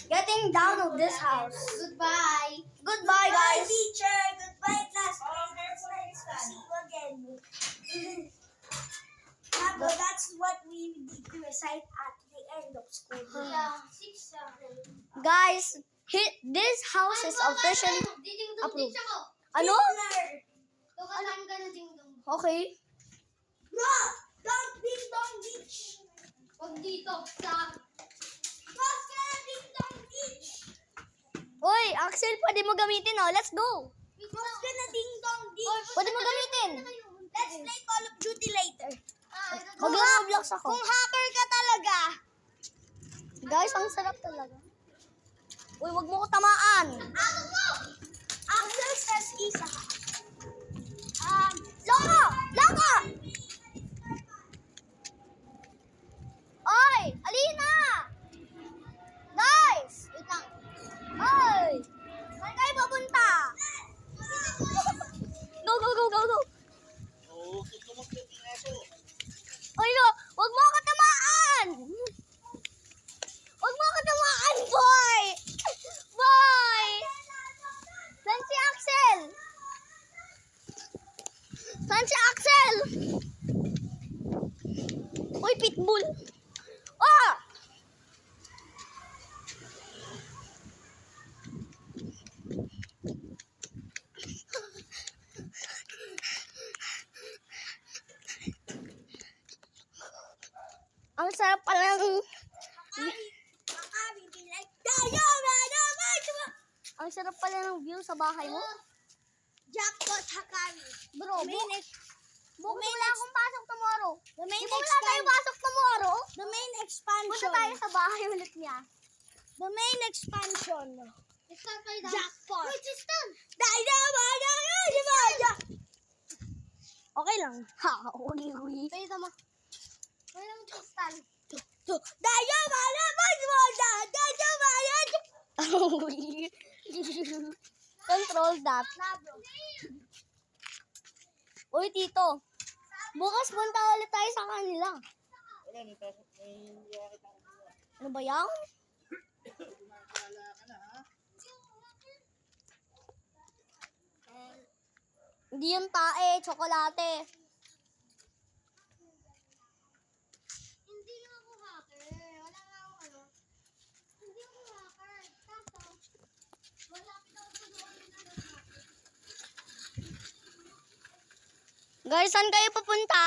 getting down of this house. Goodbye. Goodbye, guys. Teacher. Goodbye, classmates. See you again. That's what we need to recite at the end of school. Yeah, 6 Guys, this house is officially Ding-dong approved. teach ako. Ano? Tukasan ka na ding-dong. Okay. No! Don't ding dong beach! Huwag dito sa... Close ka na ding dong beach! Oy, Axel, pwede mo gamitin, oh. Let's go. Close ka na ding dong beach! Pwede mo gamitin. Let's play Call of Duty later. Mag-Roblox ako. Kung hacker ka talaga, Guys, ang sarap talaga. Uy, wag mo ko tamaan. Axel says isa ka. Loko! Loko! Oy! Alina! Guys! Wait lang. Oy! Saan kayo papunta? Go, go, go, go, go! Oy, no! Wag mo ako tamaan! Wag mo ako tamaan, boy! Boy! Saan si Axel? Saan si Axel? Uy, pitbull! Oh! Ang sarap pala ng... Makari be like, Dayo, Dayo, Ang sarap pala ng view sa bahay mo. Jackpot Hakari. Bro, The main wala akong pasok tomorrow. The main Di ba wala tayo pasok tomorrow? The main Punta expansion. tayo sa bahay ulit niya. The main expansion. Start kayo daw. Jackpot. Wait, Tristan! Dayo, Dayo. Okay lang. Ha, uwi. Pwede mo. Pwede mo, Tristan. Dayo, Uwi. Control that. Uy, Tito. Bukas punta ulit tayo sa kanila. Ano ba yan? Hindi yung tae, tsokolate. Hindi nga ako hacker. Wala nga ako ano. Hindi ako hacker. Kaso, malapit ako sa doon na hacker. Guys, saan kayo papunta?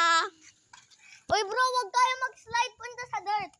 Uy bro, wag kayo mag-slide punta sa dirt.